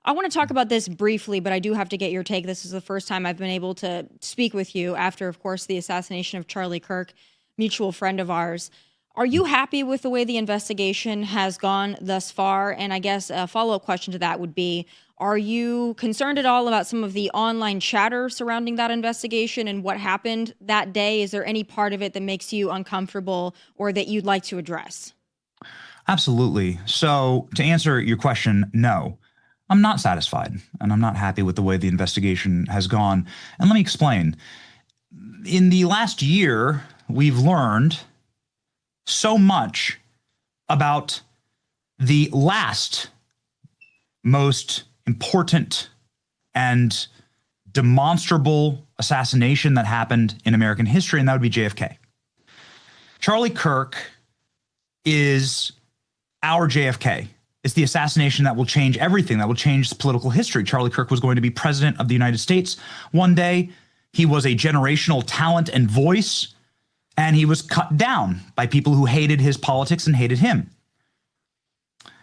I want to talk about this briefly, but I do have to get your take. This is the first time I've been able to speak with you after, of course, the assassination of Charlie Kirk, mutual friend of ours. Are you happy with the way the investigation has gone thus far? And I guess a follow-up question to that would be, are you concerned at all about some of the online chatter surrounding that investigation and what happened that day? Is there any part of it that makes you uncomfortable or that you'd like to address? Absolutely. So to answer your question, no, I'm not satisfied and I'm not happy with the way the investigation has gone. And let me explain. In the last year, we've learned so much about the last most important and demonstrable assassination that happened in American history, and that would be JFK. Charlie Kirk is our JFK. It's the assassination that will change everything, that will change political history. Charlie Kirk was going to be president of the United States one day. He was a generational talent and voice, and he was cut down by people who hated his politics and hated him.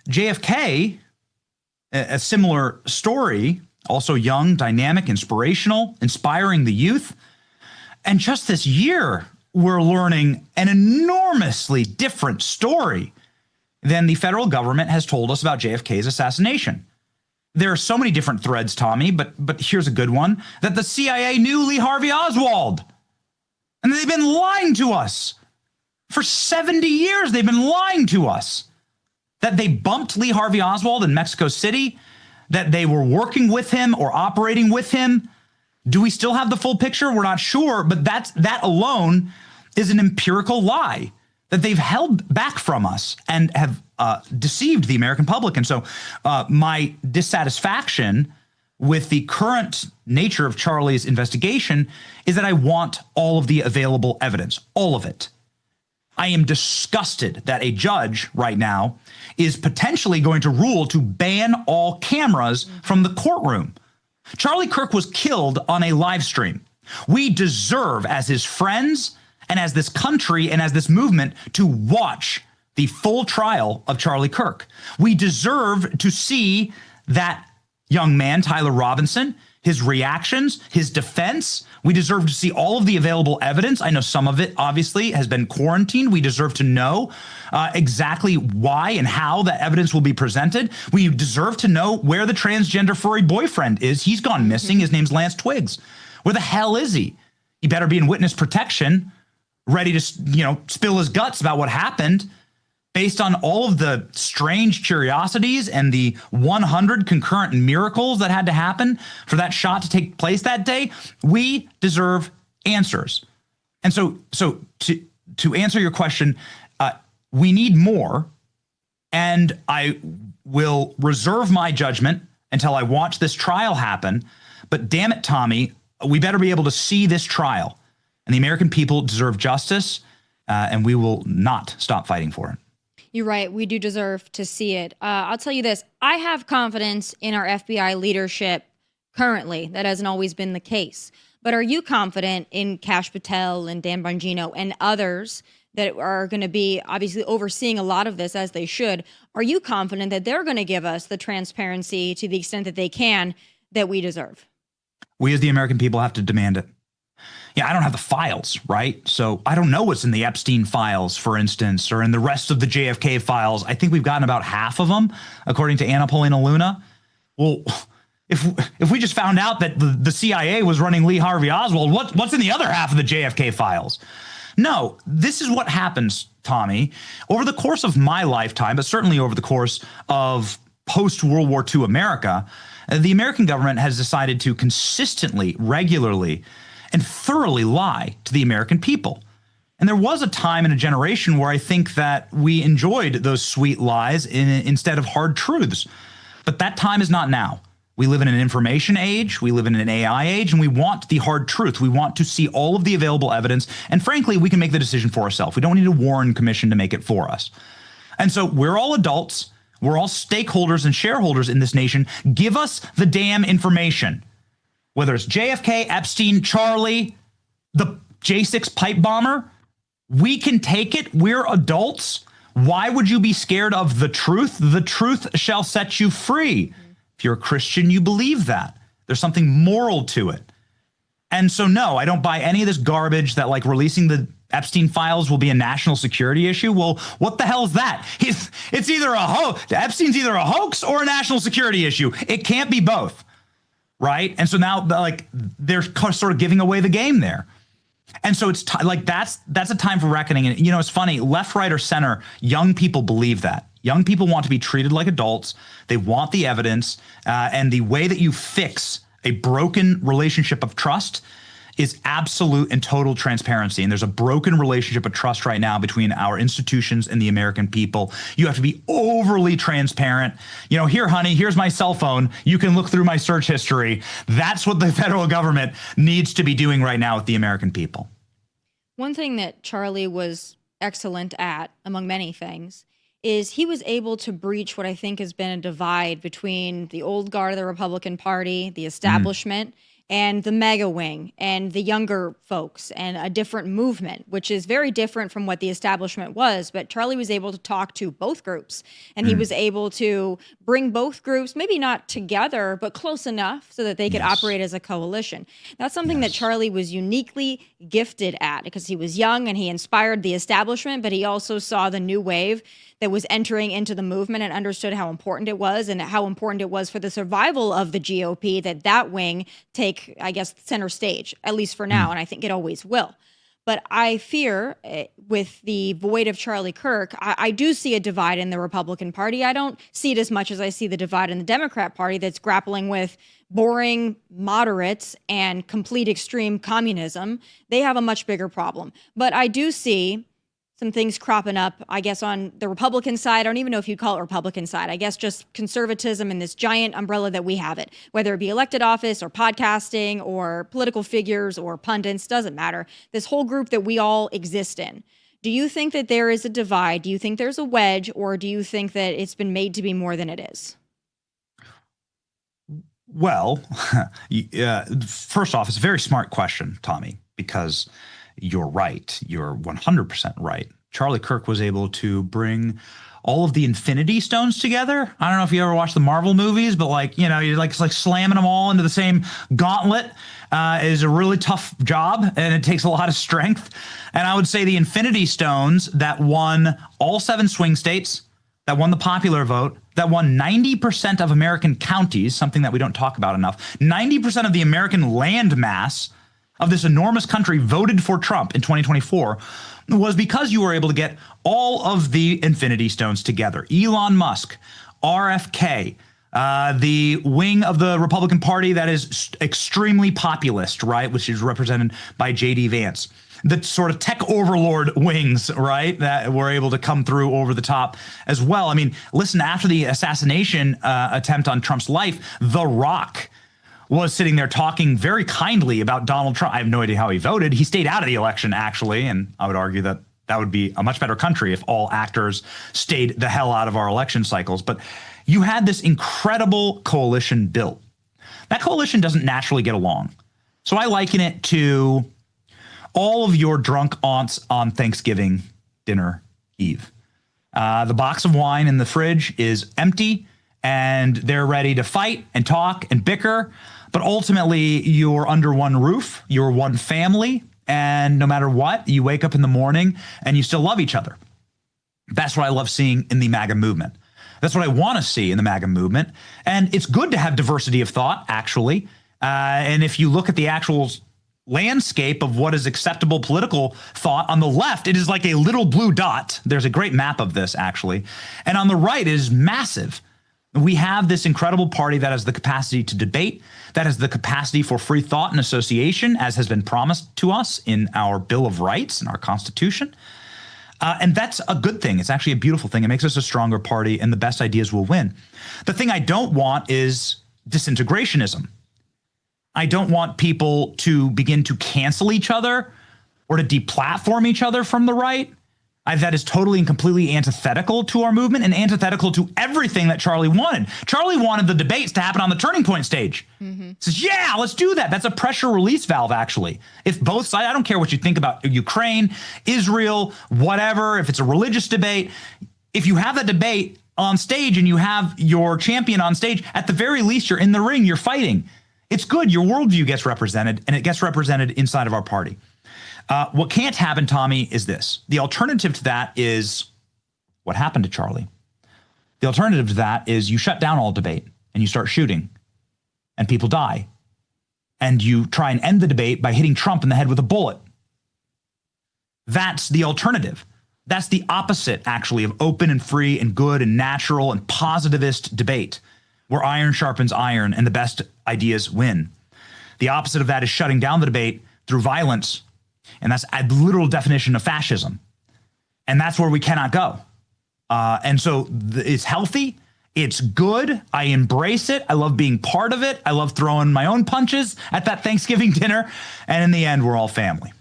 JFK, a similar story, also young, dynamic, inspirational, inspiring the youth. And just this year, we're learning an enormously different story than the federal government has told us about JFK's assassination. There are so many different threads, Tommy, but here's a good one, that the CIA knew Lee Harvey Oswald. And they've been lying to us. For 70 years, they've been lying to us. That they bumped Lee Harvey Oswald in Mexico City, that they were working with him or operating with him. Do we still have the full picture? We're not sure, but that alone is an empirical lie that they've held back from us and have deceived the American public. And so my dissatisfaction with the current nature of Charlie's investigation is that I want all of the available evidence, all of it. I am disgusted that a judge right now is potentially going to rule to ban all cameras from the courtroom. Charlie Kirk was killed on a live stream. We deserve, as his friends and as this country and as this movement, to watch the full trial of Charlie Kirk. We deserve to see that young man, Tyler Robinson, his reactions, his defense. We deserve to see all of the available evidence. I know some of it obviously has been quarantined. We deserve to know exactly why and how that evidence will be presented. We deserve to know where the transgender furry boyfriend is. He's gone missing. His name's Lance Twiggs. Where the hell is he? He better be in witness protection, ready to, spill his guts about what happened. Based on all of the strange curiosities and the 100 concurrent miracles that had to happen for that shot to take place that day, we deserve answers. And so to answer your question, we need more, and I will reserve my judgment until I watch this trial happen. But damn it, Tommy, we better be able to see this trial, and the American people deserve justice, and we will not stop fighting for it. You're right. We do deserve to see it. I'll tell you this. I have confidence in our FBI leadership currently. That hasn't always been the case. But are you confident in Kash Patel and Dan Bongino and others that are going to be obviously overseeing a lot of this, as they should? Are you confident that they're going to give us the transparency to the extent that they can that we deserve? We as the American people have to demand it. Yeah, I don't have the files, right? So I don't know what's in the Epstein files, for instance, or in the rest of the JFK files. I think we've gotten about half of them, according to Anna Paulina Luna. Well, if we just found out that the CIA was running Lee Harvey Oswald, what's in the other half of the JFK files? No, this is what happens, Tommy. Over the course of my lifetime, but certainly over the course of post-World War II America, the American government has decided to consistently, regularly, and thoroughly lie to the American people. And there was a time in a generation where I think that we enjoyed those sweet lies instead of hard truths. But that time is not now. We live in an information age, we live in an AI age, and we want the hard truth. We want to see all of the available evidence. And frankly, we can make the decision for ourselves. We don't need a Warren Commission to make it for us. And so we're all adults. We're all stakeholders and shareholders in this nation. Give us the damn information. Whether it's JFK, Epstein, Charlie, the J6 pipe bomber, we can take it. We're adults. Why would you be scared of the truth? The truth shall set you free. If you're a Christian, you believe that. There's something moral to it. And so, no, I don't buy any of this garbage that like releasing the Epstein files will be a national security issue. Well, what the hell is that? It's either Epstein's either a hoax or a national security issue. It can't be both, right? And so now, like, they're sort of giving away the game there. And so it's like that's a time for reckoning. And you know, it's funny, left, right, or center, young people believe that. Young people want to be treated like adults. They want the evidence, and the way that you fix a broken relationship of trust is absolute and total transparency. And there's a broken relationship of trust right now between our institutions and the American people. You have to be overly transparent. You know, here, honey, here's my cell phone. You can look through my search history. That's what the federal government needs to be doing right now with the American people. One thing that Charlie was excellent at, among many things, is he was able to breach what I think has been a divide between the old guard of the Republican Party, the establishment, and the mega wing and the younger folks, and a different movement, which is very different from what the establishment was. But Charlie was able to talk to both groups, and he was able to bring both groups, maybe not together, but close enough so that they could operate as a coalition. That's something that Charlie was uniquely gifted at, because he was young and he inspired the establishment, but he also saw the new wave that was entering into the movement and understood how important it was, and how important it was for the survival of the GOP that wing take, I guess, center stage, at least for now, and I think it always will. But I fear with the void of Charlie Kirk, I do see a divide in the Republican Party. I don't see it as much as I see the divide in the Democrat Party that's grappling with boring moderates and complete extreme communism. They have a much bigger problem. But I do see some things cropping up, I guess, on the Republican side. I don't even know if you'd call it Republican side. I guess just conservatism and this giant umbrella that we have it, whether it be elected office or podcasting or political figures or pundits, doesn't matter. This whole group that we all exist in. Do you think that there is a divide? Do you think there's a wedge, or do you think that it's been made to be more than it is? Well, first off, it's a very smart question, Tomi, because you're right. You're 100% right. Charlie Kirk was able to bring all of the Infinity Stones together. I don't know if you ever watched the Marvel movies, but like, you know, it's like slamming them all into the same gauntlet is a really tough job, and it takes a lot of strength. And I would say the Infinity Stones that won all 7 swing states, that won the popular vote, that won 90% of American counties, something that we don't talk about enough. 90% of the American land mass of this enormous country voted for Trump in 2024 was because you were able to get all of the Infinity Stones together. Elon Musk, RFK, the wing of the Republican Party that is extremely populist, right, which is represented by J.D. Vance. The sort of tech overlord wings, right, that were able to come through over the top as well. I mean, listen, after the assassination attempt on Trump's life, The Rock was sitting there talking very kindly about Donald Trump. I have no idea how he voted. He stayed out of the election, actually, and I would argue that that would be a much better country if all actors stayed the hell out of our election cycles. But you had this incredible coalition built. That coalition doesn't naturally get along. So I liken it to all of your drunk aunts on Thanksgiving dinner eve. The box of wine in the fridge is empty, and they're ready to fight and talk and bicker. But ultimately, you're under one roof, you're one family, and no matter what, you wake up in the morning and you still love each other. That's what I love seeing in the MAGA movement. That's what I want to see in the MAGA movement. And it's good to have diversity of thought, actually. And if you look at the actual landscape of what is acceptable political thought on the left, it is like a little blue dot. There's a great map of this, actually. And on the right, it is massive. We have this incredible party that has the capacity to debate, that has the capacity for free thought and association, as has been promised to us in our Bill of Rights and our Constitution. And that's a good thing. It's actually a beautiful thing. It makes us a stronger party, and the best ideas will win. The thing I don't want is disintegrationism. I don't want people to begin to cancel each other or to deplatform each other from the right. That is totally and completely antithetical to our movement and antithetical to everything that Charlie wanted. Charlie wanted the debates to happen on the Turning Point stage. Says, yeah, let's do that. That's a pressure release valve, actually. If both sides, I don't care what you think about Ukraine, Israel, whatever, if it's a religious debate, if you have that debate on stage and you have your champion on stage, at the very least, you're in the ring, you're fighting. It's good. Your worldview gets represented, and it gets represented inside of our party. What can't happen, Tomi, is this. The alternative to that is what happened to Charlie. The alternative to that is you shut down all debate and you start shooting and people die. And you try and end the debate by hitting Trump in the head with a bullet. That's the alternative. That's the opposite, actually, of open and free and good and natural and positivist debate, where iron sharpens iron and the best ideas win. The opposite of that is shutting down the debate through violence. And that's a literal definition of fascism. And that's where we cannot go. And so it's healthy. It's good. I embrace it. I love being part of it. I love throwing my own punches at that Thanksgiving dinner. And in the end, we're all family.